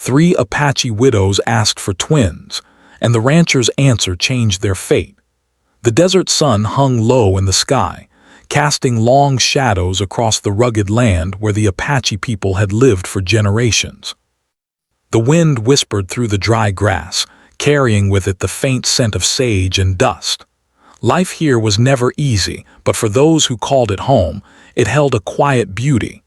3 Apache widows asked for twins, and the rancher's answer changed their fate. The desert sun hung low in the sky, casting long shadows across the rugged land where the Apache people had lived for generations. The wind whispered through the dry grass, carrying with it the faint scent of sage and dust. Life here was never easy, but for those who called it home, it held a quiet beauty.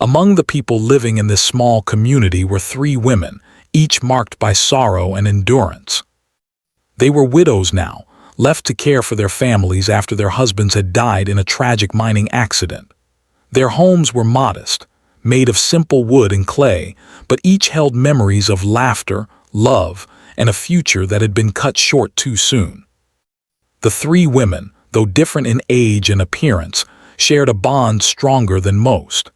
Among the people living in this small community were 3 women, each marked by sorrow and endurance. They were widows now, left to care for their families after their husbands had died in a tragic mining accident. Their homes were modest, made of simple wood and clay, but each held memories of laughter, love, and a future that had been cut short too soon. The 3 women, though different in age and appearance, shared a bond stronger than most.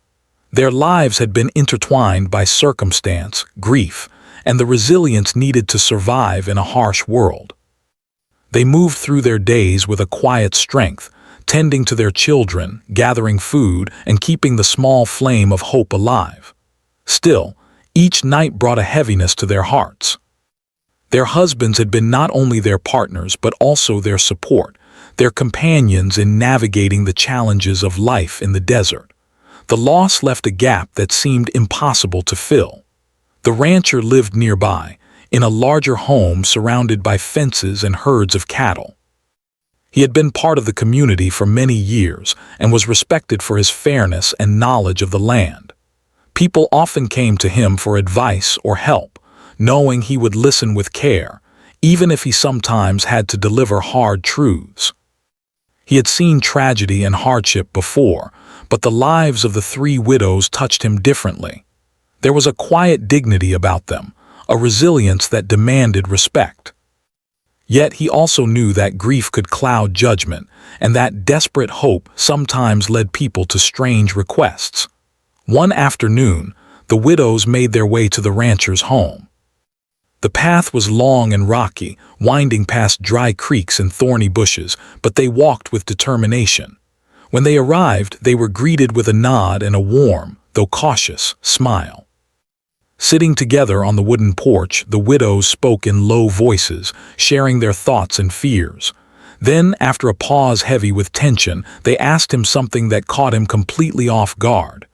Their lives had been intertwined by circumstance, grief, and the resilience needed to survive in a harsh world. They moved through their days with a quiet strength, tending to their children, gathering food, and keeping the small flame of hope alive. Still, each night brought a heaviness to their hearts. Their husbands had been not only their partners but also their support, their companions in navigating the challenges of life in the desert. The loss left a gap that seemed impossible to fill. The rancher lived nearby, in a larger home surrounded by fences and herds of cattle. He had been part of the community for many years and was respected for his fairness and knowledge of the land. People often came to him for advice or help, knowing he would listen with care, even if he sometimes had to deliver hard truths. He had seen tragedy and hardship before, but the lives of the 3 widows touched him differently. There was a quiet dignity about them, a resilience that demanded respect. Yet he also knew that grief could cloud judgment, and that desperate hope sometimes led people to strange requests. One afternoon, the widows made their way to the rancher's home. The path was long and rocky, winding past dry creeks and thorny bushes, but they walked with determination. When they arrived, they were greeted with a nod and a warm, though cautious, smile. Sitting together on the wooden porch, the widows spoke in low voices, sharing their thoughts and fears. Then, after a pause heavy with tension, they asked him something that caught him completely off guard.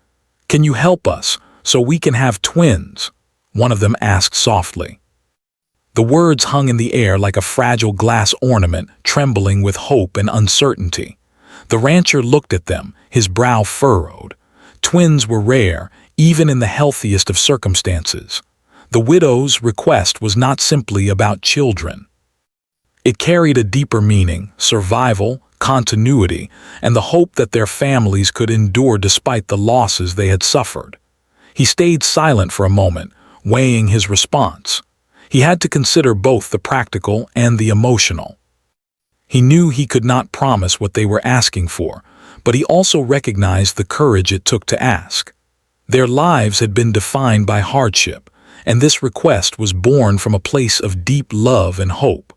"Can you help us, so we can have twins?" one of them asked softly. The words hung in the air like a fragile glass ornament, trembling with hope and uncertainty. The rancher looked at them, his brow furrowed. Twins were rare, even in the healthiest of circumstances. The widow's request was not simply about children. It carried a deeper meaning: survival, continuity, and the hope that their families could endure despite the losses they had suffered. He stayed silent for a moment, weighing his response. He had to consider both the practical and the emotional. He knew he could not promise what they were asking for, but he also recognized the courage it took to ask. Their lives had been defined by hardship, and this request was born from a place of deep love and hope.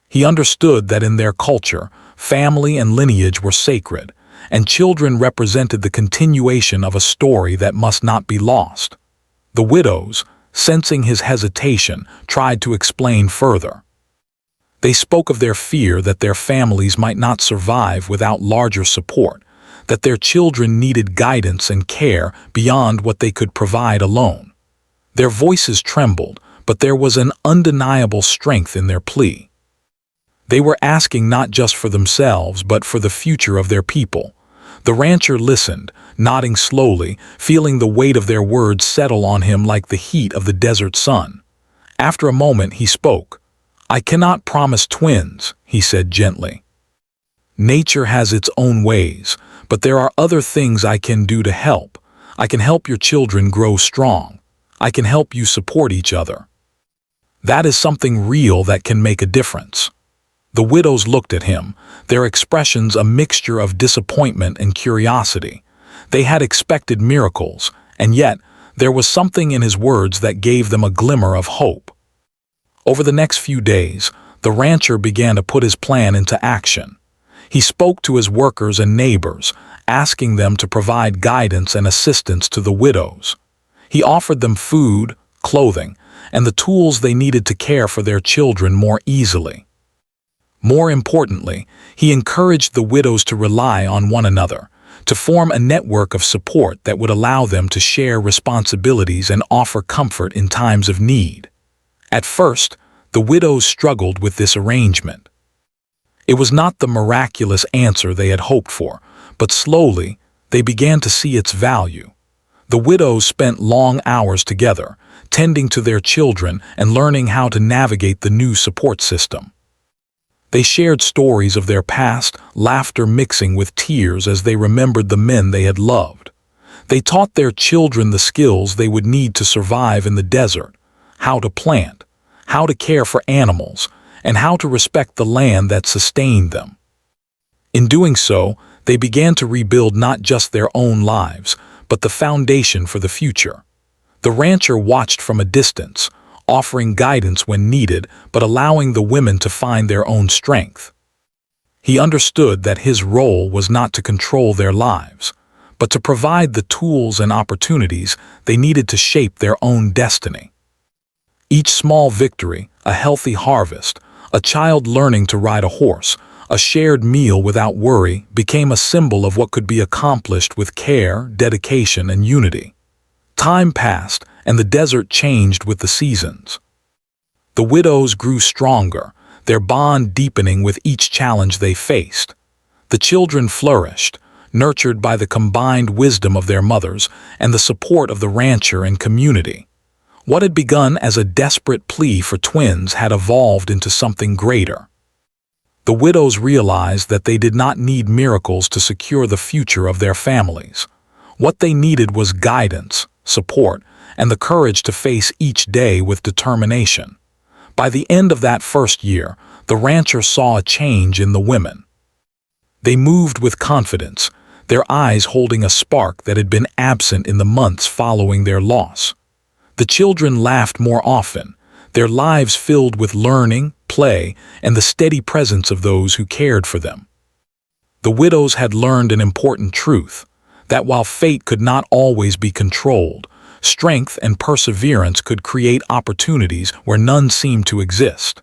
He understood that in their culture, family and lineage were sacred, and children represented the continuation of a story that must not be lost. The widows, sensing his hesitation, tried to explain further. They spoke of their fear that their families might not survive without larger support, that their children needed guidance and care beyond what they could provide alone. Their voices trembled, but there was an undeniable strength in their plea. They were asking not just for themselves, but for the future of their people. The rancher listened, nodding slowly, feeling the weight of their words settle on him like the heat of the desert sun. After a moment, he spoke. "I cannot promise twins," he said gently. "Nature has its own ways, but there are other things I can do to help. I can help your children grow strong. I can help you support each other. That is something real that can make a difference." The widows looked at him, their expressions a mixture of disappointment and curiosity. They had expected miracles, and yet there was something in his words that gave them a glimmer of hope. Over the next few days, the rancher began to put his plan into action. He spoke to his workers and neighbors, asking them to provide guidance and assistance to the widows. He offered them food, clothing, and the tools they needed to care for their children more easily. More importantly, he encouraged the widows to rely on one another, to form a network of support that would allow them to share responsibilities and offer comfort in times of need. At first, the widows struggled with this arrangement. It was not the miraculous answer they had hoped for, but slowly, they began to see its value. The widows spent long hours together, tending to their children and learning how to navigate the new support system. They shared stories of their past, laughter mixing with tears as they remembered the men they had loved. They taught their children the skills they would need to survive in the desert: how to plant, how to care for animals, and how to respect the land that sustained them. In doing so, they began to rebuild not just their own lives, but the foundation for the future. The rancher watched from a distance, offering guidance when needed, but allowing the women to find their own strength. He understood that his role was not to control their lives, but to provide the tools and opportunities they needed to shape their own destiny. Each small victory, a healthy harvest, a child learning to ride a horse, a shared meal without worry, became a symbol of what could be accomplished with care, dedication, and unity. Time passed, and the desert changed with the seasons. The widows grew stronger, their bond deepening with each challenge they faced. The children flourished, nurtured by the combined wisdom of their mothers and the support of the rancher and community. What had begun as a desperate plea for twins had evolved into something greater. The widows realized that they did not need miracles to secure the future of their families. What they needed was guidance, support, and the courage to face each day with determination. By the end of that first year, the rancher saw a change in the women. They moved with confidence, their eyes holding a spark that had been absent in the months following their loss. The children laughed more often, their lives filled with learning, play, and the steady presence of those who cared for them. The widows had learned an important truth, that while fate could not always be controlled, strength and perseverance could create opportunities where none seemed to exist.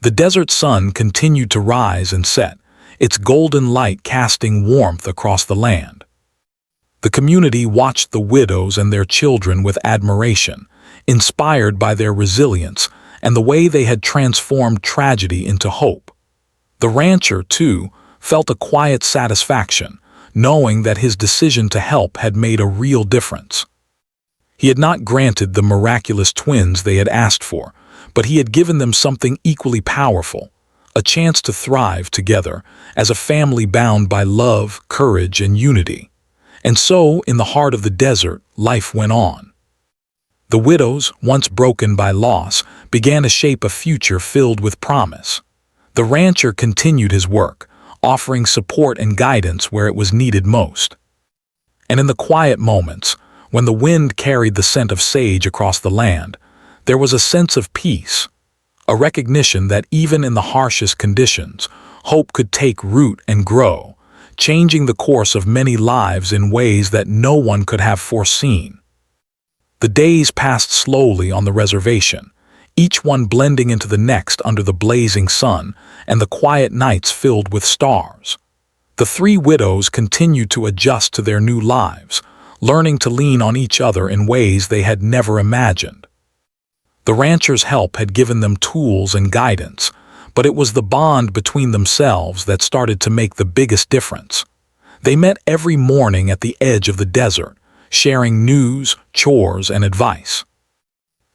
The desert sun continued to rise and set, its golden light casting warmth across the land. The community watched the widows and their children with admiration, inspired by their resilience and the way they had transformed tragedy into hope. The rancher, too, felt a quiet satisfaction, knowing that his decision to help had made a real difference. He had not granted the miraculous twins they had asked for, but he had given them something equally powerful, a chance to thrive together as a family bound by love, courage, and unity. And so, in the heart of the desert, life went on. The widows, once broken by loss, began to shape a future filled with promise. The rancher continued his work, offering support and guidance where it was needed most. And in the quiet moments, when the wind carried the scent of sage across the land, there was a sense of peace, a recognition that even in the harshest conditions, hope could take root and grow, changing the course of many lives in ways that no one could have foreseen. The days passed slowly on the reservation, each one blending into the next under the blazing sun and the quiet nights filled with stars. The three widows continued to adjust to their new lives, learning to lean on each other in ways they had never imagined. The rancher's help had given them tools and guidance, but it was the bond between themselves that started to make the biggest difference. They met every morning at the edge of the desert, sharing news, chores, and advice.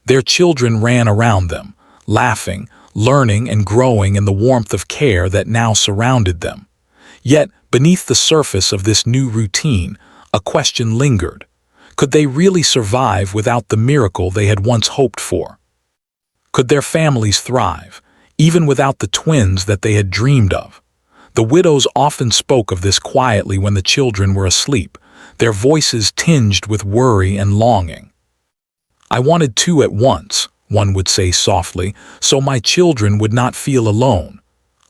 Their children ran around them, laughing, learning, and growing in the warmth of care that now surrounded them. Yet, beneath the surface of this new routine, a question lingered. Could they really survive without the miracle they had once hoped for? Could their families thrive, even without the twins that they had dreamed of? The widows often spoke of this quietly when the children were asleep, their voices tinged with worry and longing. "I wanted two at once," one would say softly, "so my children would not feel alone."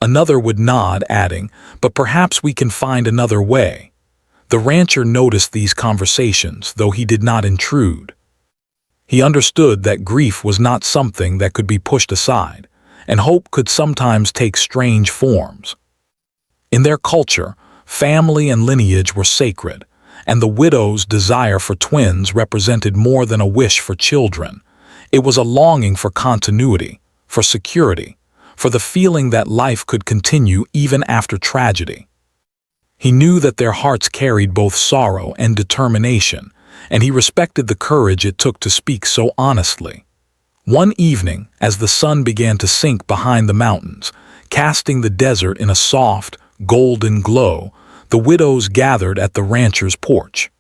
Another would nod, adding, "But perhaps we can find another way." The rancher noticed these conversations, though he did not intrude. He understood that grief was not something that could be pushed aside, and hope could sometimes take strange forms. In their culture, family and lineage were sacred, and the widow's desire for twins represented more than a wish for children. It was a longing for continuity, for security, for the feeling that life could continue even after tragedy. He knew that their hearts carried both sorrow and determination, and he respected the courage it took to speak so honestly. One evening, as the sun began to sink behind the mountains, casting the desert in a soft, golden glow, the widows gathered at the rancher's porch.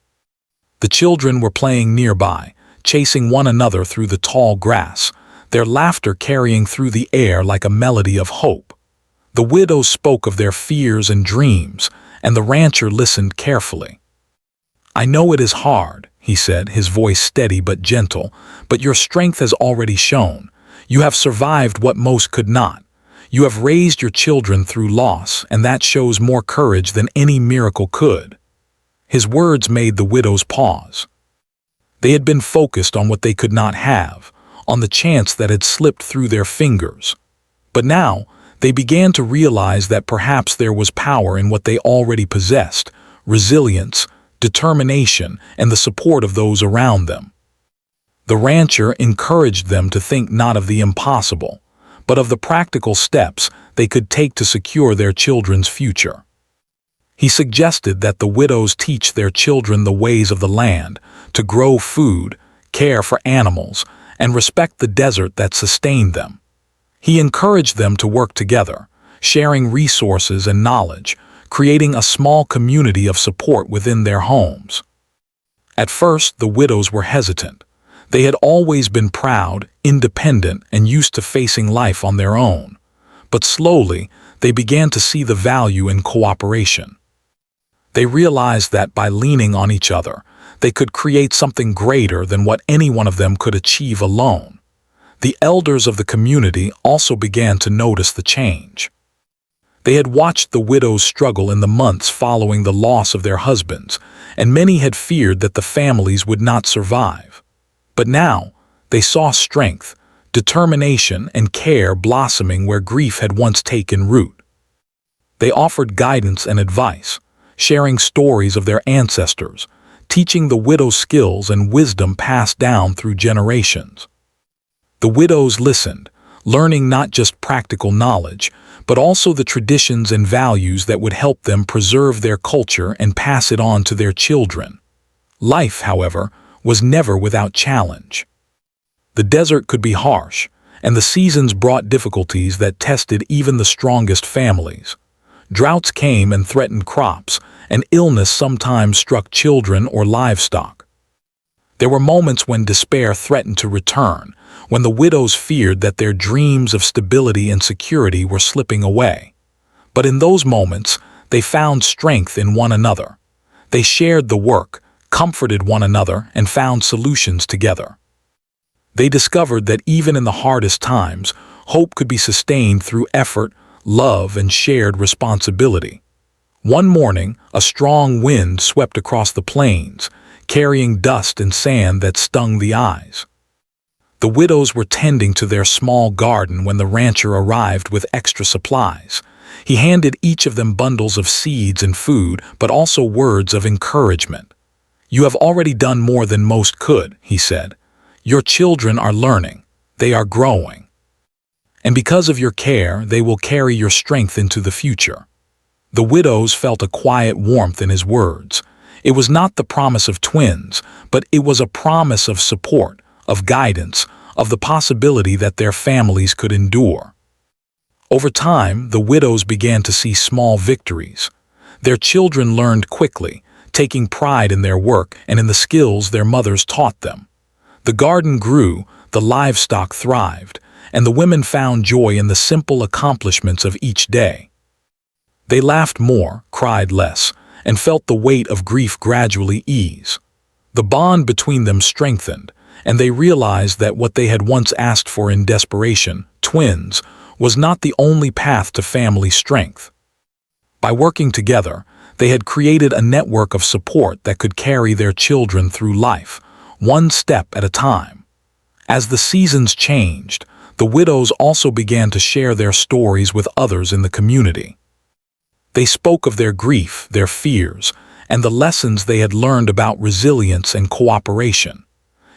The children were playing nearby, chasing one another through the tall grass, their laughter carrying through the air like a melody of hope. The widows spoke of their fears and dreams, and the rancher listened carefully. "I know it is hard," he said, his voice steady but gentle, "but your strength has already shown. You have survived what most could not. You have raised your children through loss, and that shows more courage than any miracle could." His words made the widows pause. They had been focused on what they could not have, on the chance that had slipped through their fingers. But now, they began to realize that perhaps there was power in what they already possessed: resilience, determination, and the support of those around them. The rancher encouraged them to think not of the impossible, but of the practical steps they could take to secure their children's future. He suggested that the widows teach their children the ways of the land, to grow food, care for animals, and respect the desert that sustained them. He encouraged them to work together, sharing resources and knowledge, creating a small community of support within their homes. At first, the widows were hesitant. They had always been proud, independent, and used to facing life on their own. But slowly, they began to see the value in cooperation. They realized that by leaning on each other, they could create something greater than what any one of them could achieve alone. The elders of the community also began to notice the change. They had watched the widows struggle in the months following the loss of their husbands, and many had feared that the families would not survive. But now, they saw strength, determination, and care blossoming where grief had once taken root. They offered guidance and advice, sharing stories of their ancestors, teaching the widows skills and wisdom passed down through generations. The widows listened, learning not just practical knowledge, but also the traditions and values that would help them preserve their culture and pass it on to their children. Life, however, was never without challenge. The desert could be harsh, and the seasons brought difficulties that tested even the strongest families. Droughts came and threatened crops, and illness sometimes struck children or livestock. There were moments when despair threatened to return, when the widows feared that their dreams of stability and security were slipping away. But in those moments, they found strength in one another. They shared the work, comforted one another, and found solutions together. They discovered that even in the hardest times, hope could be sustained through effort, love, and shared responsibility. One morning, a strong wind swept across the plains, carrying dust and sand that stung the eyes. The widows were tending to their small garden when the rancher arrived with extra supplies. He handed each of them bundles of seeds and food, but also words of encouragement. "You have already done more than most could," he said. "Your children are learning. They are growing. And because of your care, they will carry your strength into the future." The widows felt a quiet warmth in his words. It was not the promise of twins, but it was a promise of support, of guidance, of the possibility that their families could endure. Over time, the widows began to see small victories. Their children learned quickly, taking pride in their work and in the skills their mothers taught them. The garden grew, the livestock thrived, and the women found joy in the simple accomplishments of each day. They laughed more, cried less, and felt the weight of grief gradually ease. The bond between them strengthened, and they realized that what they had once asked for in desperation, twins, was not the only path to family strength. By working together, they had created a network of support that could carry their children through life, one step at a time. As the seasons changed, the widows also began to share their stories with others in the community. They spoke of their grief, their fears, and the lessons they had learned about resilience and cooperation.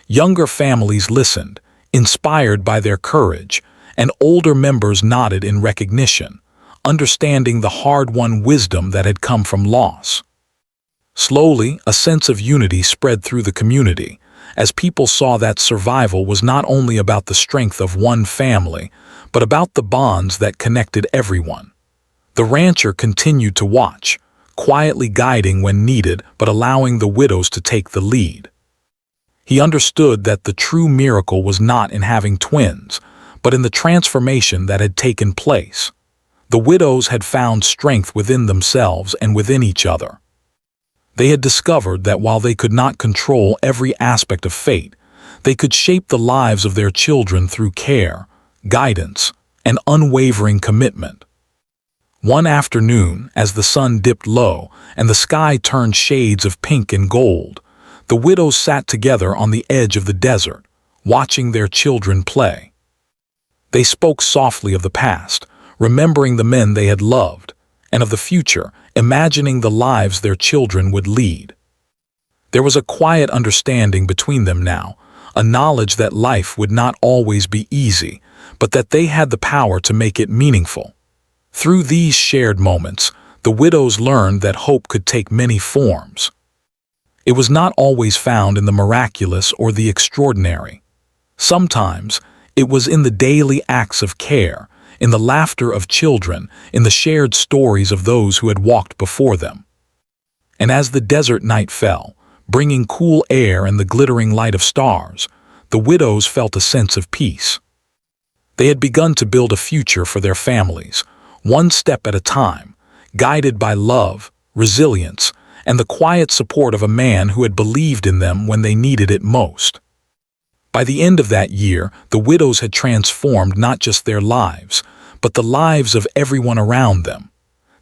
Younger families listened, inspired by their courage, and older members nodded in recognition, understanding the hard-won wisdom that had come from loss. Slowly, a sense of unity spread through the community, as people saw that survival was not only about the strength of one family, but about the bonds that connected everyone. The rancher continued to watch, quietly guiding when needed but allowing the widows to take the lead. He understood that the true miracle was not in having twins, but in the transformation that had taken place. The widows had found strength within themselves and within each other. They had discovered that while they could not control every aspect of fate, they could shape the lives of their children through care, guidance, and unwavering commitment. One afternoon, as the sun dipped low and the sky turned shades of pink and gold, the widows sat together on the edge of the desert, watching their children play. They spoke softly of the past, remembering the men they had loved, and of the future, imagining the lives their children would lead. There was a quiet understanding between them now, a knowledge that life would not always be easy, but that they had the power to make it meaningful. Through these shared moments, the widows learned that hope could take many forms. It was not always found in the miraculous or the extraordinary. Sometimes, it was in the daily acts of care, in the laughter of children, in the shared stories of those who had walked before them. And as the desert night fell, bringing cool air and the glittering light of stars, the widows felt a sense of peace. They had begun to build a future for their families, one step at a time, guided by love, resilience, and the quiet support of a man who had believed in them when they needed it most. By the end of that year, the widows had transformed not just their lives, but the lives of everyone around them.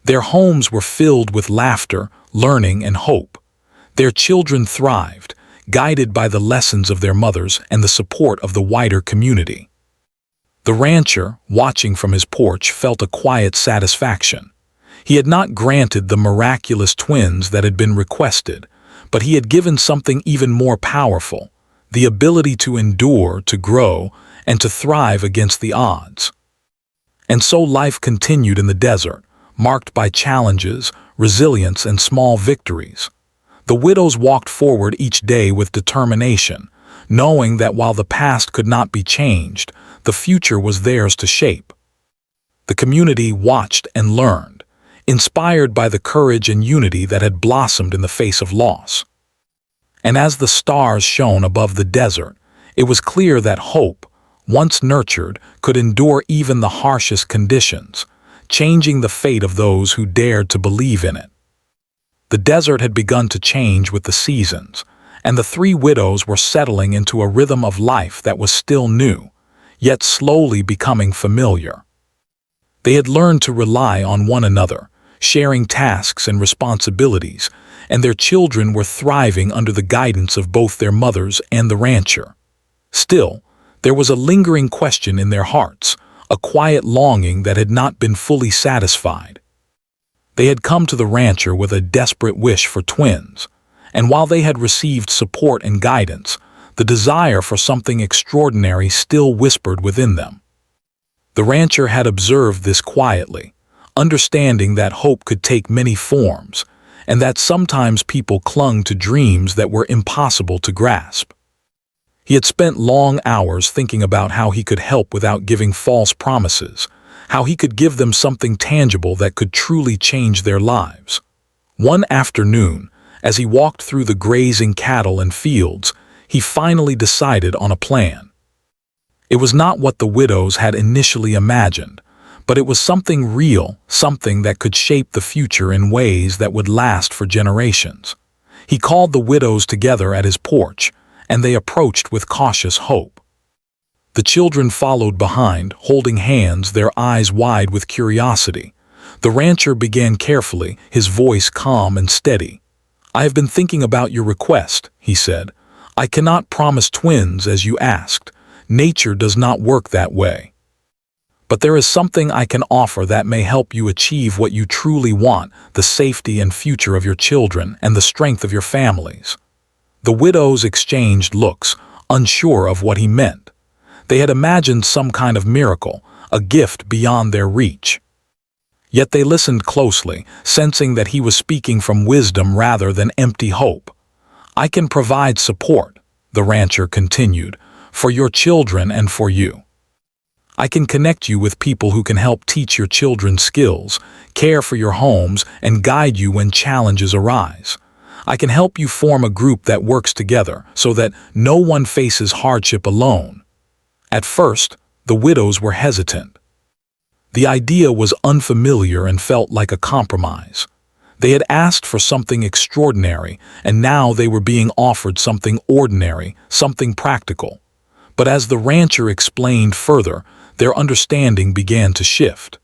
Their homes were filled with laughter, learning, and hope. Their children thrived, guided by the lessons of their mothers and the support of the wider community. The rancher, watching from his porch, felt a quiet satisfaction. He had not granted the miraculous twins that had been requested, but he had given something even more powerful: the ability to endure, to grow, and to thrive against the odds. And so life continued in the desert, marked by challenges, resilience, and small victories. The widows walked forward each day with determination, knowing that while the past could not be changed, the future was theirs to shape. The community watched and learned, inspired by the courage and unity that had blossomed in the face of loss. And as the stars shone above the desert, it was clear that hope, once nurtured, could endure even the harshest conditions, changing the fate of those who dared to believe in it. The desert had begun to change with the seasons, and the three widows were settling into a rhythm of life that was still new, yet slowly becoming familiar. They had learned to rely on one another, sharing tasks and responsibilities, and their children were thriving under the guidance of both their mothers and the rancher. Still, there was a lingering question in their hearts, a quiet longing that had not been fully satisfied. They had come to the rancher with a desperate wish for twins, and while they had received support and guidance, the desire for something extraordinary still whispered within them. The rancher had observed this quietly, understanding that hope could take many forms, and that sometimes people clung to dreams that were impossible to grasp. He had spent long hours thinking about how he could help without giving false promises, how he could give them something tangible that could truly change their lives. One afternoon, as he walked through the grazing cattle and fields, he finally decided on a plan. It was not what the widows had initially imagined, but it was something real, something that could shape the future in ways that would last for generations. He called the widows together at his porch, and they approached with cautious hope. The children followed behind, holding hands, their eyes wide with curiosity. The rancher began carefully, his voice calm and steady. "I have been thinking about your request," he said. "I cannot promise twins as you asked. Nature does not work that way. But there is something I can offer that may help you achieve what you truly want, the safety and future of your children and the strength of your families." The widows exchanged looks, unsure of what he meant. They had imagined some kind of miracle, a gift beyond their reach. Yet they listened closely, sensing that he was speaking from wisdom rather than empty hope. "I can provide support," the rancher continued, "for your children and for you. I can connect you with people who can help teach your children skills, care for your homes, and guide you when challenges arise. I can help you form a group that works together so that no one faces hardship alone." At first, the widows were hesitant. The idea was unfamiliar and felt like a compromise. They had asked for something extraordinary, and now they were being offered something ordinary, something practical. But as the rancher explained further, their understanding began to shift.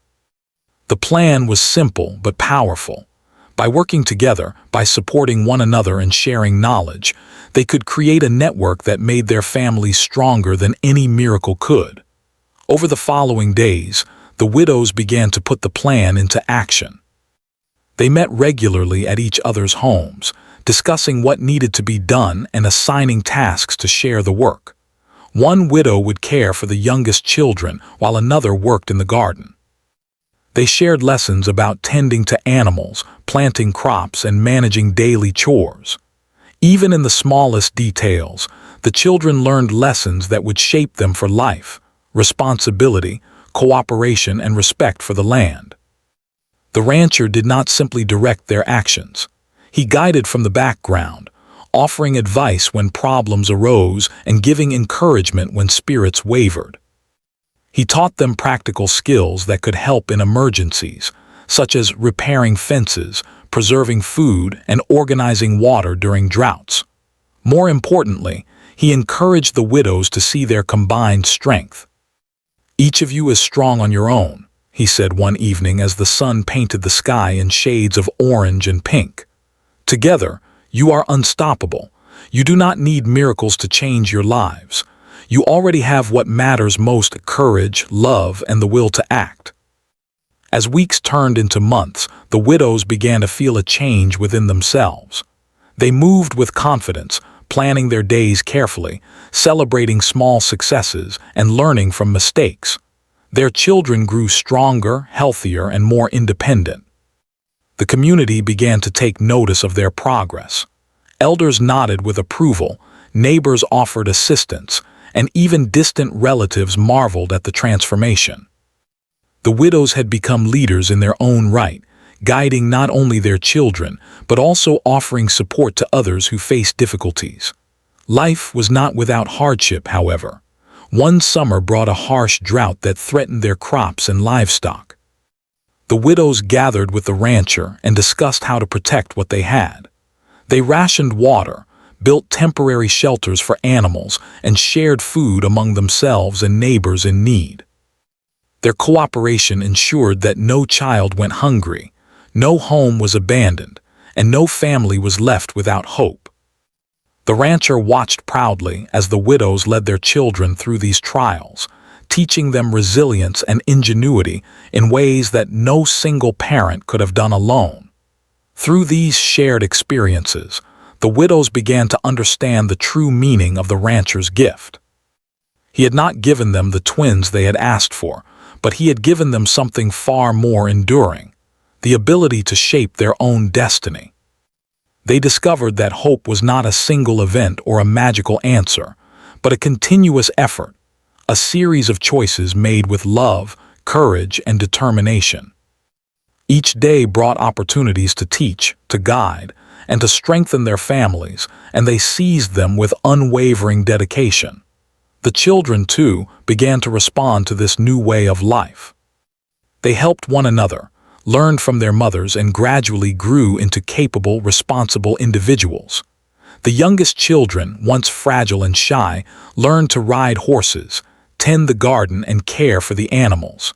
The plan was simple but powerful. By working together, by supporting one another and sharing knowledge, they could create a network that made their families stronger than any miracle could. Over the following days, the widows began to put the plan into action. They met regularly at each other's homes, discussing what needed to be done and assigning tasks to share the work. One widow would care for the youngest children while another worked in the garden. They shared lessons about tending to animals, planting crops, and managing daily chores. Even in the smallest details, the children learned lessons that would shape them for life: responsibility, cooperation, and respect for the land. The rancher did not simply direct their actions. He guided from the background, offering advice when problems arose and giving encouragement when spirits wavered. He taught them practical skills that could help in emergencies, such as repairing fences, preserving food, and organizing water during droughts. More importantly, he encouraged the widows to see their combined strength. "Each of you is strong on your own," he said one evening as the sun painted the sky in shades of orange and pink. "Together, you are unstoppable. You do not need miracles to change your lives. You already have what matters most: courage, love, and the will to act." As weeks turned into months, the widows began to feel a change within themselves. They moved with confidence, planning their days carefully, celebrating small successes, and learning from mistakes. Their children grew stronger, healthier, and more independent. The community began to take notice of their progress. Elders nodded with approval, neighbors offered assistance, and even distant relatives marveled at the transformation. The widows had become leaders in their own right, guiding not only their children, but also offering support to others who faced difficulties. Life was not without hardship, however. One summer brought a harsh drought that threatened their crops and livestock. The widows gathered with the rancher and discussed how to protect what they had. They rationed water, built temporary shelters for animals, and shared food among themselves and neighbors in need. Their cooperation ensured that no child went hungry, no home was abandoned, and no family was left without hope. The rancher watched proudly as the widows led their children through these trials, teaching them resilience and ingenuity in ways that no single parent could have done alone. Through these shared experiences, the widows began to understand the true meaning of the rancher's gift. He had not given them the twins they had asked for, but he had given them something far more enduring: the ability to shape their own destiny. They discovered that hope was not a single event or a magical answer, but a continuous effort, a series of choices made with love, courage, and determination. Each day brought opportunities to teach, to guide, and to strengthen their families, and they seized them with unwavering dedication. The children, too, began to respond to this new way of life. They helped one another, learned from their mothers, and gradually grew into capable, responsible individuals. The youngest children, once fragile and shy, learned to ride horses, tend the garden, and care for the animals.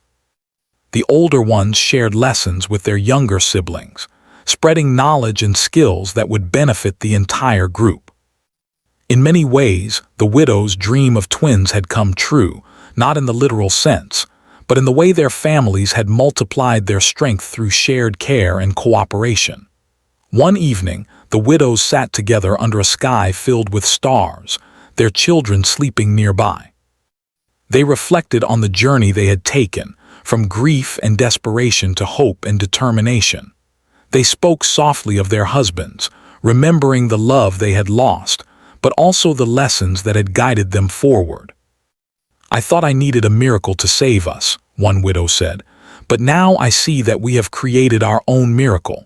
The older ones shared lessons with their younger siblings, spreading knowledge and skills that would benefit the entire group. In many ways, the widow's dream of twins had come true, not in the literal sense, but in the way their families had multiplied their strength through shared care and cooperation. One evening, the widows sat together under a sky filled with stars, their children sleeping nearby. They reflected on the journey they had taken, from grief and desperation to hope and determination. They spoke softly of their husbands, remembering the love they had lost, but also the lessons that had guided them forward. "I thought I needed a miracle to save us," one widow said, "but now I see that we have created our own miracle."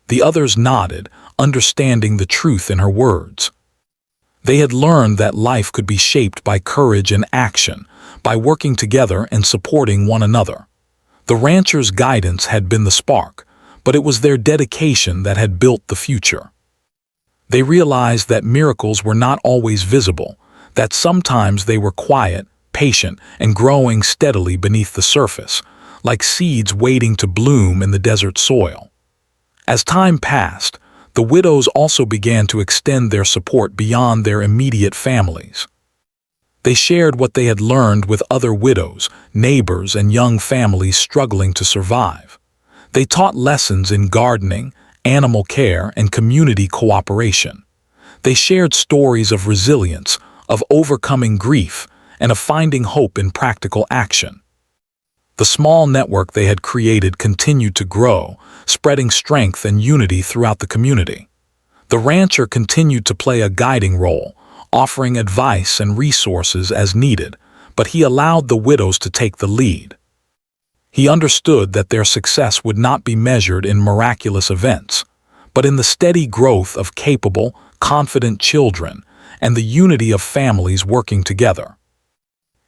The others nodded, understanding the truth in her words. They had learned that life could be shaped by courage and action, by working together and supporting one another. The ranchers' guidance had been the spark, but it was their dedication that had built the future. They realized that miracles were not always visible, that sometimes they were quiet, patient, and growing steadily beneath the surface, like seeds waiting to bloom in the desert soil. As time passed, the widows also began to extend their support beyond their immediate families. They shared what they had learned with other widows, neighbors, and young families struggling to survive. They taught lessons in gardening, animal care, and community cooperation. They shared stories of resilience, of overcoming grief, and of finding hope in practical action. The small network they had created continued to grow, spreading strength and unity throughout the community. The rancher continued to play a guiding role, offering advice and resources as needed, but he allowed the widows to take the lead. He understood that their success would not be measured in miraculous events, but in the steady growth of capable, confident children and the unity of families working together.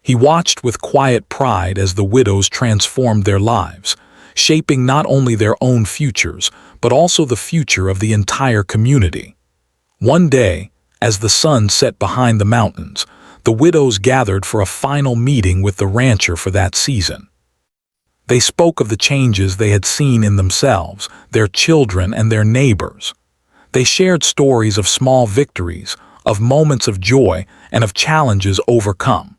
He watched with quiet pride as the widows transformed their lives, shaping not only their own futures, but also the future of the entire community. One day, as the sun set behind the mountains, the widows gathered for a final meeting with the rancher for that season. They spoke of the changes they had seen in themselves, their children, and their neighbors. They shared stories of small victories, of moments of joy, and of challenges overcome.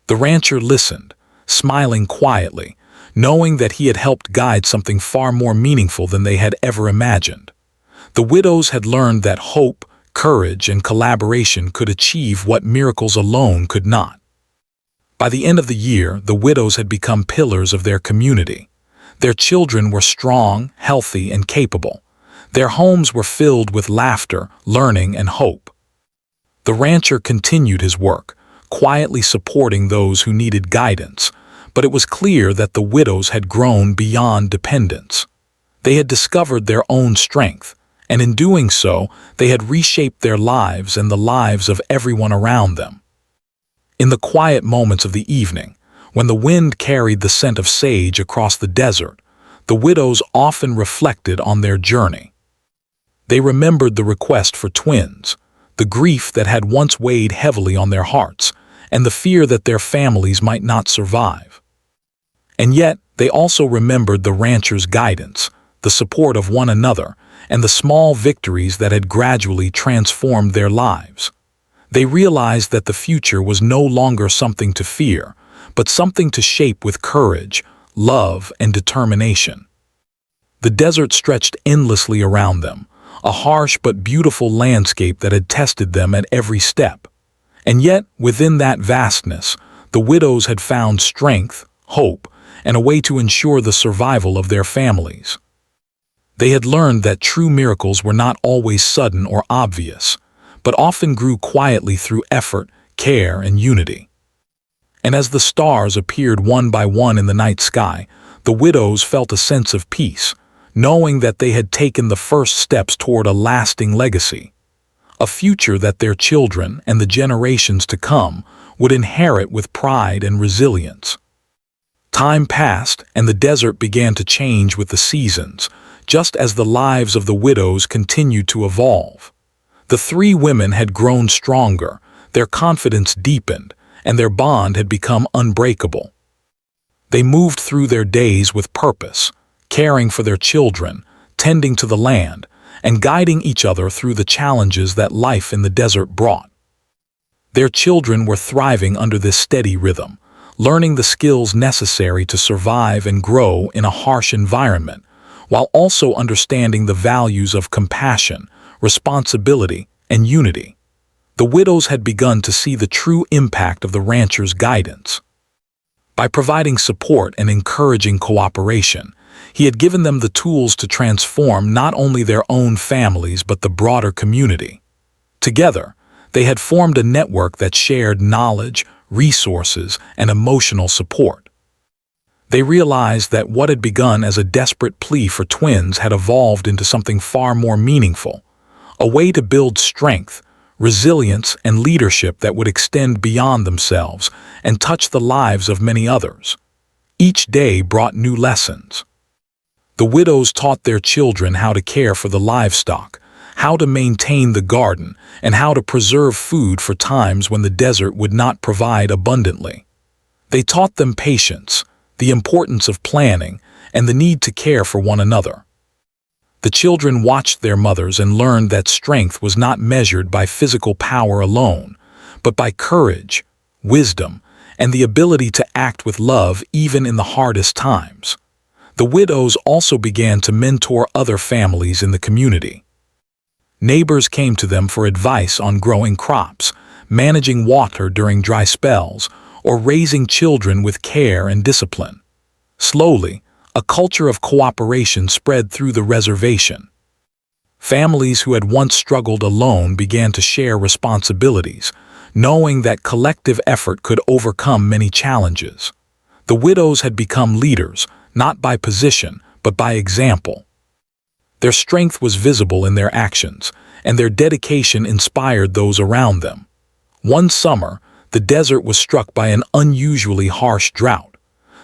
The rancher listened, smiling quietly, knowing that he had helped guide something far more meaningful than they had ever imagined. The widows had learned that hope, courage, and collaboration could achieve what miracles alone could not. By the end of the year, the widows had become pillars of their community. Their children were strong, healthy, and capable. Their homes were filled with laughter, learning, and hope. The rancher continued his work, quietly supporting those who needed guidance, but it was clear that the widows had grown beyond dependence. They had discovered their own strength, and in doing so, they had reshaped their lives and the lives of everyone around them. In the quiet moments of the evening, when the wind carried the scent of sage across the desert, the widows often reflected on their journey. They remembered the request for twins, the grief that had once weighed heavily on their hearts, and the fear that their families might not survive. And yet, they also remembered the rancher's guidance, the support of one another, and the small victories that had gradually transformed their lives. They realized that the future was no longer something to fear, but something to shape with courage, love, and determination. The desert stretched endlessly around them, a harsh but beautiful landscape that had tested them at every step. And yet, within that vastness, the widows had found strength, hope, and a way to ensure the survival of their families. They had learned that true miracles were not always sudden or obvious, but often grew quietly through effort, care, and unity. And as the stars appeared one by one in the night sky, the widows felt a sense of peace, knowing that they had taken the first steps toward a lasting legacy, a future that their children and the generations to come would inherit with pride and resilience. Time passed, and the desert began to change with the seasons, just as the lives of the widows continued to evolve. The three women had grown stronger, their confidence deepened, and their bond had become unbreakable. They moved through their days with purpose, caring for their children, tending to the land, and guiding each other through the challenges that life in the desert brought. Their children were thriving under this steady rhythm, learning the skills necessary to survive and grow in a harsh environment, while also understanding the values of compassion, responsibility, and unity. The widows had begun to see the true impact of the rancher's guidance. By providing support and encouraging cooperation, he had given them the tools to transform not only their own families but the broader community. Together, they had formed a network that shared knowledge, resources, and emotional support. They realized that what had begun as a desperate plea for twins had evolved into something far more meaningful, a way to build strength, resilience, and leadership that would extend beyond themselves and touch the lives of many others. Each day brought new lessons. The widows taught their children how to care for the livestock, how to maintain the garden, and how to preserve food for times when the desert would not provide abundantly. They taught them patience, the importance of planning, and the need to care for one another. The children watched their mothers and learned that strength was not measured by physical power alone, but by courage, wisdom, and the ability to act with love even in the hardest times. The widows also began to mentor other families in the community. Neighbors came to them for advice on growing crops, managing water during dry spells, or raising children with care and discipline. Slowly, a culture of cooperation spread through the reservation. Families who had once struggled alone began to share responsibilities, knowing that collective effort could overcome many challenges. The widows had become leaders, not by position, but by example. Their strength was visible in their actions, and their dedication inspired those around them. One summer, the desert was struck by an unusually harsh drought.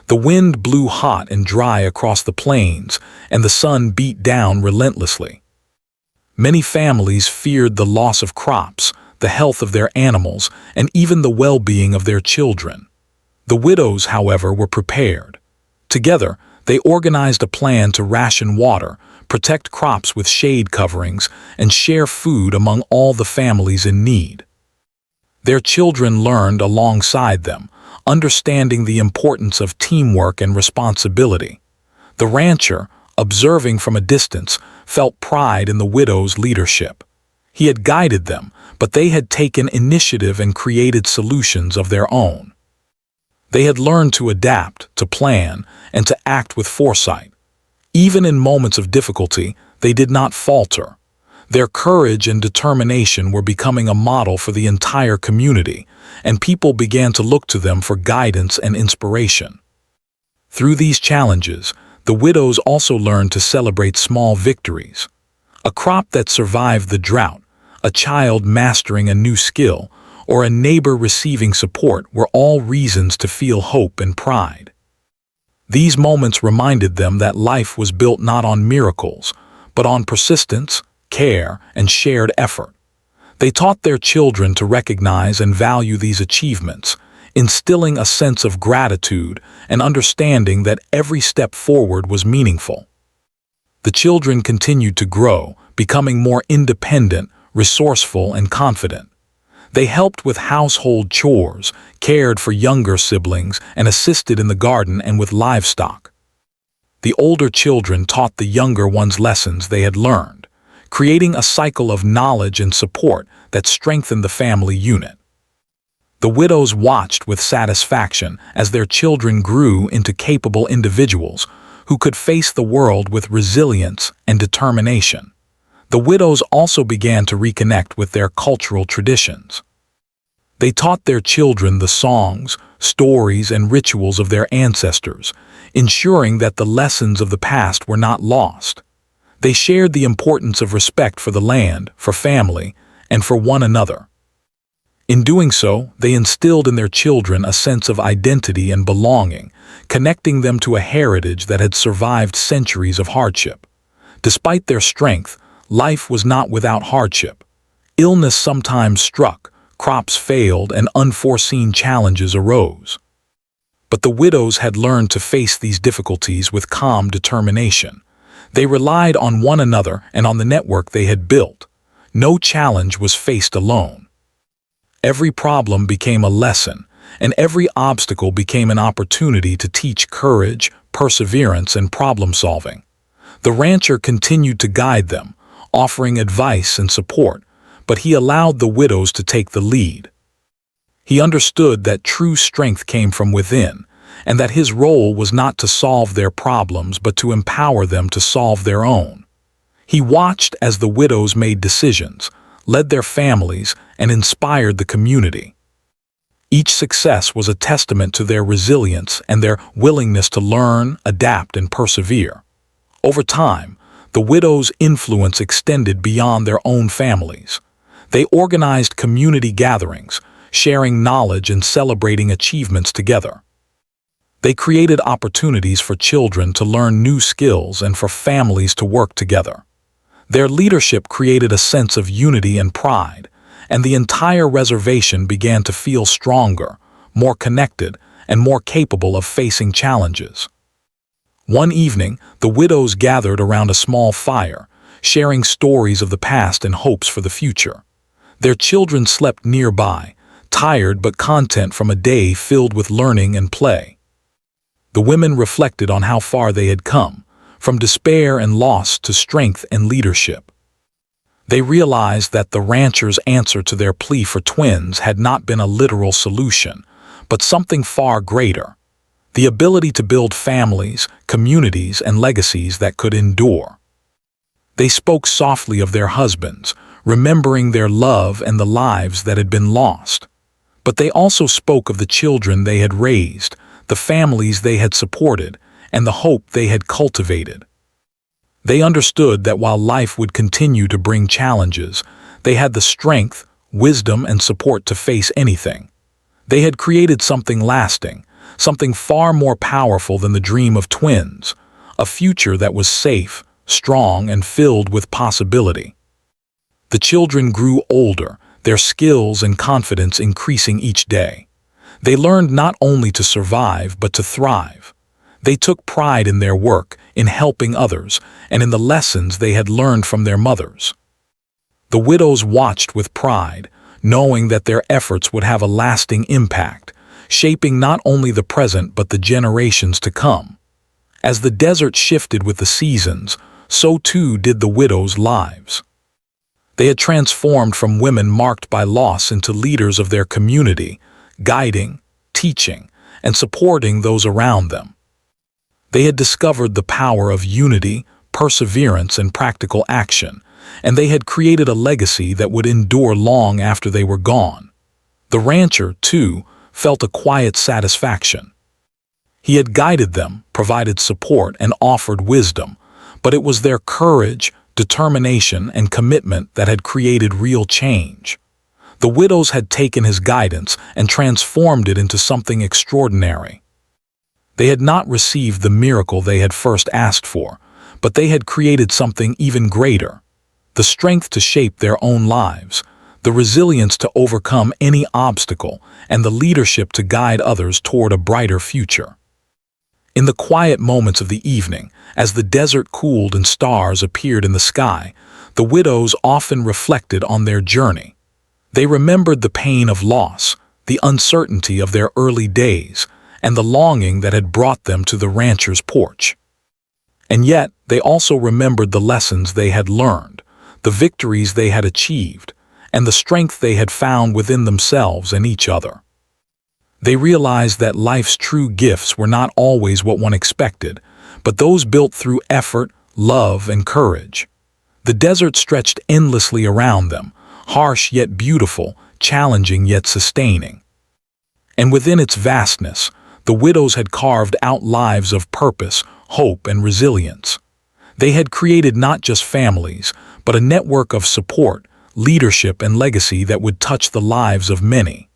The wind blew hot and dry across the plains, and the sun beat down relentlessly. Many families feared the loss of crops, the health of their animals, and even the well-being of their children. The widows, however, were prepared. Together, they organized a plan to ration water, protect crops with shade coverings, and share food among all the families in need. Their children learned alongside them, understanding the importance of teamwork and responsibility. The rancher, observing from a distance, felt pride in the widows' leadership. He had guided them, but they had taken initiative and created solutions of their own. They had learned to adapt, to plan, and to act with foresight. Even in moments of difficulty, they did not falter. Their courage and determination were becoming a model for the entire community, and people began to look to them for guidance and inspiration. Through these challenges, the widows also learned to celebrate small victories. A crop that survived the drought, a child mastering a new skill, or a neighbor receiving support were all reasons to feel hope and pride. These moments reminded them that life was built not on miracles, but on persistence, care, and shared effort. They taught their children to recognize and value these achievements, instilling a sense of gratitude and understanding that every step forward was meaningful. The children continued to grow, becoming more independent, resourceful, and confident. They helped with household chores, cared for younger siblings, and assisted in the garden and with livestock. The older children taught the younger ones lessons they had learned, creating a cycle of knowledge and support that strengthened the family unit. The widows watched with satisfaction as their children grew into capable individuals who could face the world with resilience and determination. The widows also began to reconnect with their cultural traditions. They taught their children the songs, stories, and rituals of their ancestors, ensuring that the lessons of the past were not lost. They shared the importance of respect for the land, for family, and for one another. In doing so, they instilled in their children a sense of identity and belonging, connecting them to a heritage that had survived centuries of hardship. Despite their strength, life was not without hardship. Illness sometimes struck, crops failed, and unforeseen challenges arose. But the widows had learned to face these difficulties with calm determination. They relied on one another and on the network they had built. No challenge was faced alone. Every problem became a lesson, and every obstacle became an opportunity to teach courage, perseverance, and problem-solving. The rancher continued to guide them, offering advice and support, but he allowed the widows to take the lead. He understood that true strength came from within, and that his role was not to solve their problems but to empower them to solve their own. He watched as the widows made decisions, led their families, and inspired the community. Each success was a testament to their resilience and their willingness to learn, adapt, and persevere. Over time, the widows' influence extended beyond their own families. They organized community gatherings, sharing knowledge and celebrating achievements together. They created opportunities for children to learn new skills and for families to work together. Their leadership created a sense of unity and pride, and the entire reservation began to feel stronger, more connected, and more capable of facing challenges. One evening, the widows gathered around a small fire, sharing stories of the past and hopes for the future. Their children slept nearby, tired but content from a day filled with learning and play. The women reflected on how far they had come, from despair and loss to strength and leadership. They realized that the rancher's answer to their plea for twins had not been a literal solution, but something far greater: the ability to build families, communities, and legacies that could endure. They spoke softly of their husbands, remembering their love and the lives that had been lost. But they also spoke of the children they had raised, the families they had supported, and the hope they had cultivated. They understood that while life would continue to bring challenges, they had the strength, wisdom, and support to face anything. They had created something lasting, something far more powerful than the dream of twins, a future that was safe, strong, and filled with possibility. The children grew older, their skills and confidence increasing each day. They learned not only to survive but to thrive. They took pride in their work, in helping others, and in the lessons they had learned from their mothers. The widows watched with pride, knowing that their efforts would have a lasting impact, shaping not only the present but the generations to come. As the desert shifted with the seasons, so too did the widows' lives. They had transformed from women marked by loss into leaders of their community, guiding, teaching, and supporting those around them. They had discovered the power of unity, perseverance, and practical action, and they had created a legacy that would endure long after they were gone. The rancher, too, felt a quiet satisfaction. He had guided them, provided support, and offered wisdom, but it was their courage, determination, and commitment that had created real change. The widows had taken his guidance and transformed it into something extraordinary. They had not received the miracle they had first asked for, but they had created something even greater: the strength to shape their own lives, the resilience to overcome any obstacle, and the leadership to guide others toward a brighter future. In the quiet moments of the evening, as the desert cooled and stars appeared in the sky, the widows often reflected on their journey. They remembered the pain of loss, the uncertainty of their early days, and the longing that had brought them to the rancher's porch. And yet, they also remembered the lessons they had learned, the victories they had achieved, and the strength they had found within themselves and each other. They realized that life's true gifts were not always what one expected, but those built through effort, love, and courage. The desert stretched endlessly around them, harsh yet beautiful, challenging yet sustaining. And within its vastness, the widows had carved out lives of purpose, hope, and resilience. They had created not just families, but a network of support, leadership, and legacy that would touch the lives of many.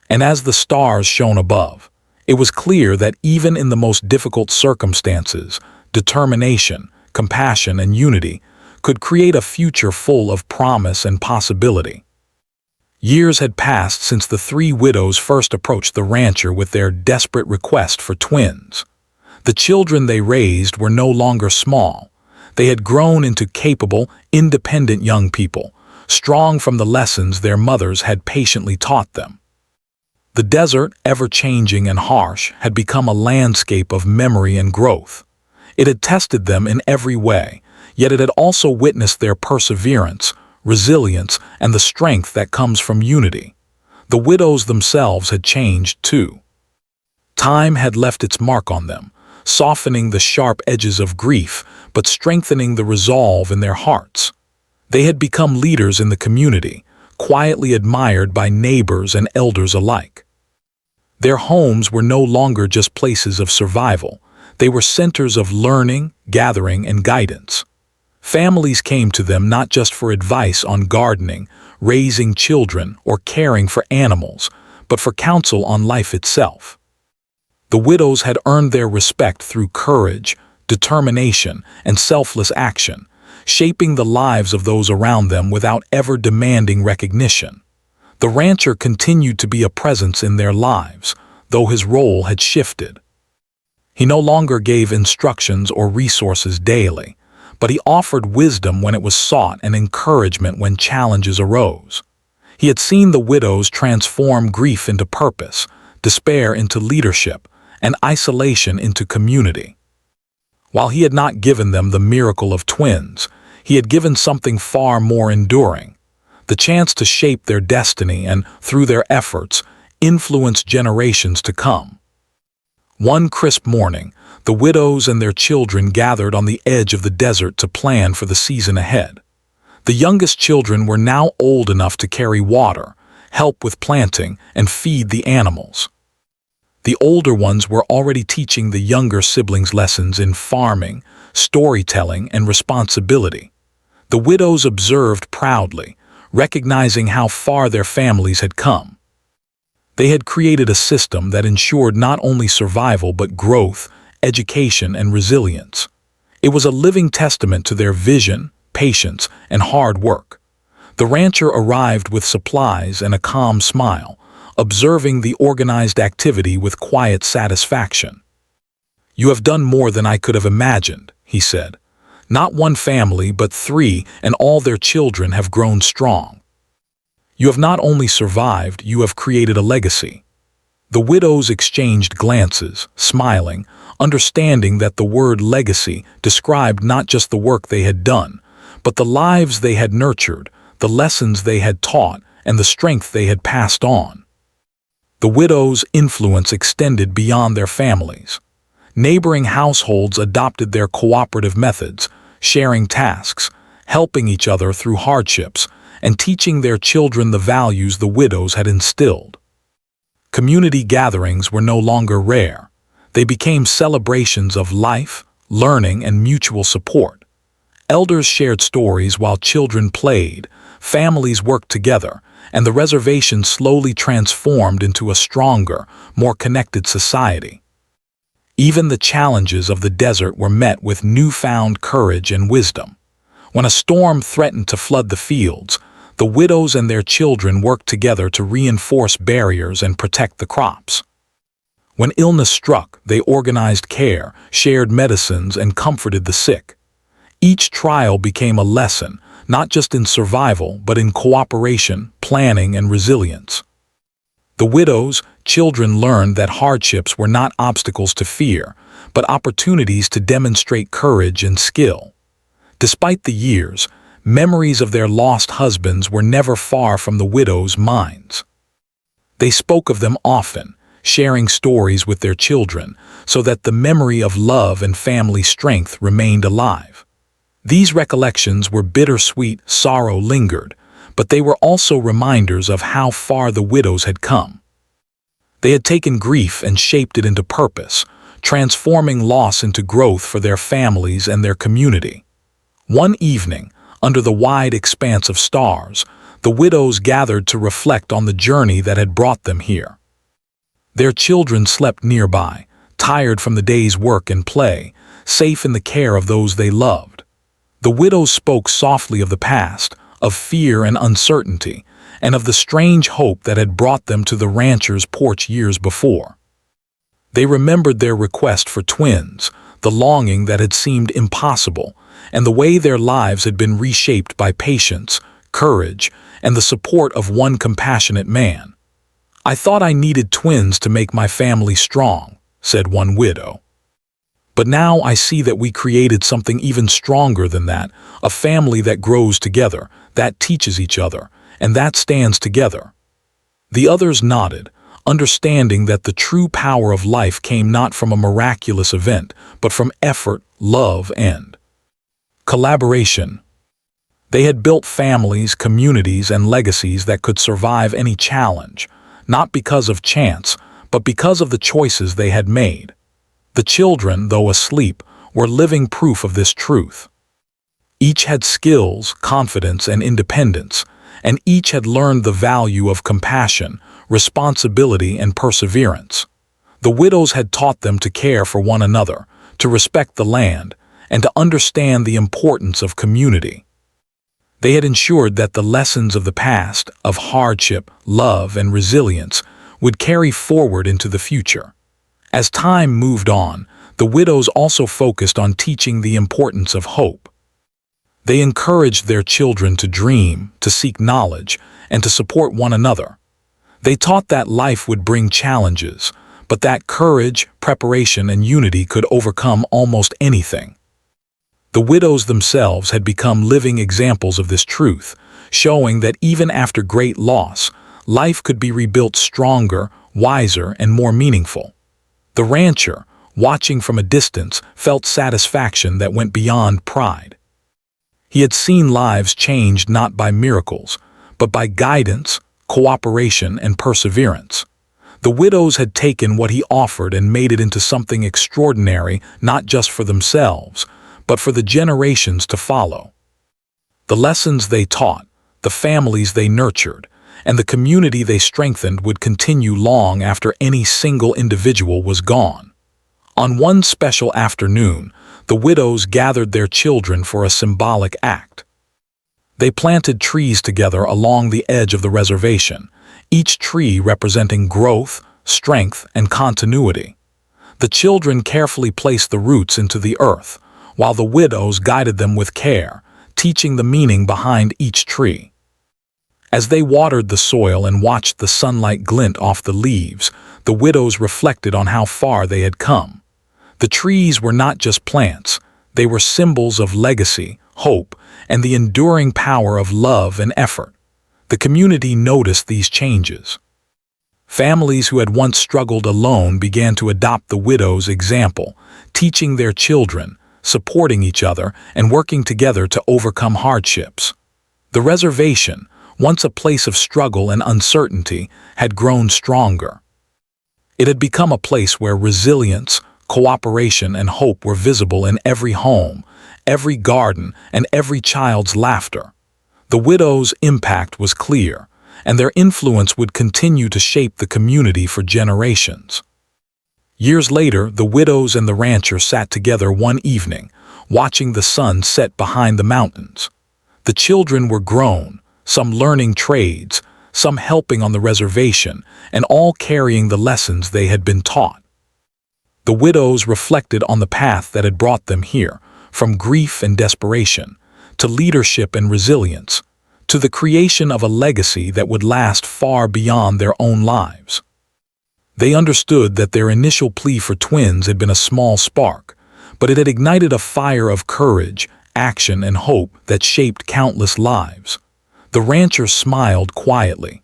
And as the stars shone above, it was clear that even in the most difficult circumstances, determination, compassion, and unity could create a future full of promise and possibility. Years had passed since the three widows first approached the rancher with their desperate request for twins. The children they raised were no longer small. They had grown into capable, independent young people, strong from the lessons their mothers had patiently taught them. The desert, ever-changing and harsh, had become a landscape of memory and growth. It had tested them in every way, yet it had also witnessed their perseverance, resilience, and the strength that comes from unity. The widows themselves had changed too. Time had left its mark on them, softening the sharp edges of grief, but strengthening the resolve in their hearts. They had become leaders in the community, quietly admired by neighbors and elders alike. Their homes were no longer just places of survival. They were centers of learning, gathering, and guidance. Families came to them not just for advice on gardening, raising children, or caring for animals, but for counsel on life itself. The widows had earned their respect through courage, determination, and selfless action, shaping the lives of those around them without ever demanding recognition. The rancher continued to be a presence in their lives, though his role had shifted. He no longer gave instructions or resources daily, but he offered wisdom when it was sought and encouragement when challenges arose. He had seen the widows transform grief into purpose, despair into leadership, and isolation into community. While he had not given them the miracle of twins, he had given something far more enduring, the chance to shape their destiny and, through their efforts, influence generations to come. One crisp morning, the widows and their children gathered on the edge of the desert to plan for the season ahead. The youngest children were now old enough to carry water, help with planting, and feed the animals. The older ones were already teaching the younger siblings lessons in farming, storytelling, and responsibility. The widows observed proudly, recognizing how far their families had come. They had created a system that ensured not only survival but growth, education, and resilience. It was a living testament to their vision, patience, and hard work. The rancher arrived with supplies and a calm smile, observing the organized activity with quiet satisfaction. "You have done more than I could have imagined," he said. "Not one family, but 3, and all their children have grown strong. You have not only survived, you have created a legacy." The widows exchanged glances, smiling, understanding that the word legacy described not just the work they had done, but the lives they had nurtured, the lessons they had taught, and the strength they had passed on. The widows' influence extended beyond their families. Neighboring households adopted their cooperative methods, sharing tasks, helping each other through hardships, and teaching their children the values the widows had instilled. Community gatherings were no longer rare. They became celebrations of life, learning, and mutual support. Elders shared stories while children played, families worked together, and the reservation slowly transformed into a stronger, more connected society. Even the challenges of the desert were met with newfound courage and wisdom. When a storm threatened to flood the fields, the widows and their children worked together to reinforce barriers and protect the crops. When illness struck, they organized care, shared medicines, and comforted the sick. Each trial became a lesson, not just in survival, but in cooperation, planning, and resilience. The widows' children learned that hardships were not obstacles to fear, but opportunities to demonstrate courage and skill. Despite the years, memories of their lost husbands were never far from the widows' minds. They spoke of them often, sharing stories with their children, so that the memory of love and family strength remained alive. These recollections were bittersweet, sorrow lingered, but they were also reminders of how far the widows had come. They had taken grief and shaped it into purpose, transforming loss into growth for their families and their community. One evening, under the wide expanse of stars, the widows gathered to reflect on the journey that had brought them here. Their children slept nearby, tired from the day's work and play, safe in the care of those they loved. The widows spoke softly of the past, of fear and uncertainty, and of the strange hope that had brought them to the rancher's porch years before. They remembered their request for twins, the longing that had seemed impossible, and the way their lives had been reshaped by patience, courage, and the support of one compassionate man. "I thought I needed twins to make my family strong," said one widow. "But now I see that we created something even stronger than that, a family that grows together, that teaches each other, and that stands together." The others nodded, understanding that the true power of life came not from a miraculous event, but from effort, love, and collaboration. They had built families, communities, and legacies that could survive any challenge, not because of chance, but because of the choices they had made. The children, though asleep, were living proof of this truth. Each had skills, confidence, and independence, and each had learned the value of compassion, responsibility, and perseverance. The widows had taught them to care for one another, to respect the land, and to understand the importance of community. They had ensured that the lessons of the past, of hardship, love, and resilience, would carry forward into the future. As time moved on, the widows also focused on teaching the importance of hope. They encouraged their children to dream, to seek knowledge, and to support one another. They taught that life would bring challenges, but that courage, preparation, and unity could overcome almost anything. The widows themselves had become living examples of this truth, showing that even after great loss, life could be rebuilt stronger, wiser, and more meaningful. The rancher, watching from a distance, felt satisfaction that went beyond pride. He had seen lives changed not by miracles, but by guidance, cooperation, and perseverance. The widows had taken what he offered and made it into something extraordinary, not just for themselves, but for the generations to follow. The lessons they taught, the families they nurtured, and the community they strengthened would continue long after any single individual was gone. On one special afternoon, the widows gathered their children for a symbolic act. They planted trees together along the edge of the reservation, each tree representing growth, strength, and continuity. The children carefully placed the roots into the earth, while the widows guided them with care, teaching the meaning behind each tree. As they watered the soil and watched the sunlight glint off the leaves, the widows reflected on how far they had come. The trees were not just plants, they were symbols of legacy, hope, and the enduring power of love and effort. The community noticed these changes. Families who had once struggled alone began to adopt the widow's example, teaching their children, supporting each other, and working together to overcome hardships. The reservation, once a place of struggle and uncertainty, had grown stronger. It had become a place where resilience, cooperation, and hope were visible in every home, every garden, and every child's laughter. The widows' impact was clear, and their influence would continue to shape the community for generations. Years later, the widows and the rancher sat together one evening, watching the sun set behind the mountains. The children were grown, some learning trades, some helping on the reservation, and all carrying the lessons they had been taught. The widows reflected on the path that had brought them here, from grief and desperation, to leadership and resilience, to the creation of a legacy that would last far beyond their own lives. They understood that their initial plea for twins had been a small spark, but it had ignited a fire of courage, action, and hope that shaped countless lives. The rancher smiled quietly.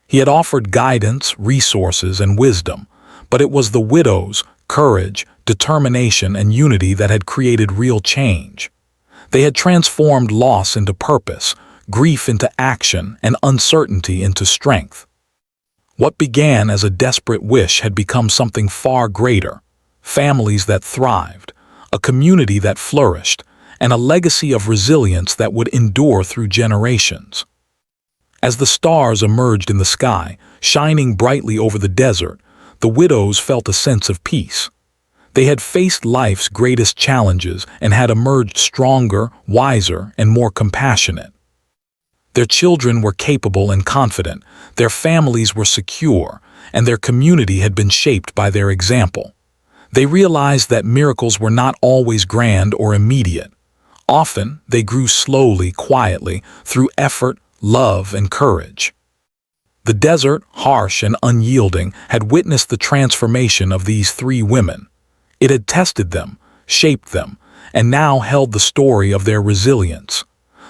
He had offered guidance, resources, and wisdom, but it was the widow's courage, determination, and unity that had created real change. They had transformed loss into purpose, grief into action, and uncertainty into strength. What began as a desperate wish had become something far greater: families that thrived, a community that flourished, and a legacy of resilience that would endure through generations. As the stars emerged in the sky, shining brightly over the desert, the widows felt a sense of peace. They had faced life's greatest challenges and had emerged stronger, wiser, and more compassionate. Their children were capable and confident, their families were secure, and their community had been shaped by their example. They realized that miracles were not always grand or immediate. Often, they grew slowly, quietly, through effort, love, and courage. The desert, harsh and unyielding, had witnessed the transformation of these three women. It had tested them, shaped them, and now held the story of their resilience.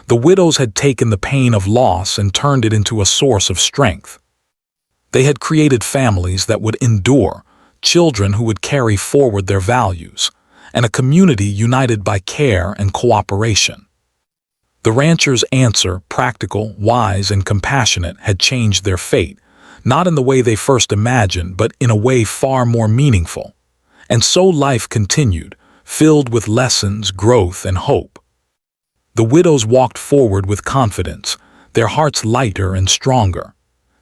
The widows had taken the pain of loss and turned it into a source of strength. They had created families that would endure, children who would carry forward their values, and a community united by care and cooperation. The ranchers' answer, practical, wise, and compassionate, had changed their fate, not in the way they first imagined, but in a way far more meaningful. And so life continued, filled with lessons, growth, and hope. The widows walked forward with confidence, their hearts lighter and stronger.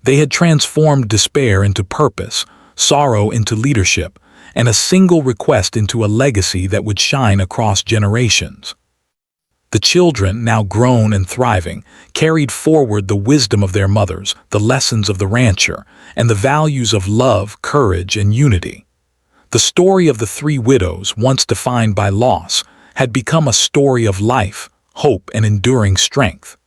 They had transformed despair into purpose, sorrow into leadership, and a single request into a legacy that would shine across generations. The children, now grown and thriving, carried forward the wisdom of their mothers, the lessons of the rancher, and the values of love, courage, and unity. The story of the three widows, once defined by loss, had become a story of life, hope, and enduring strength.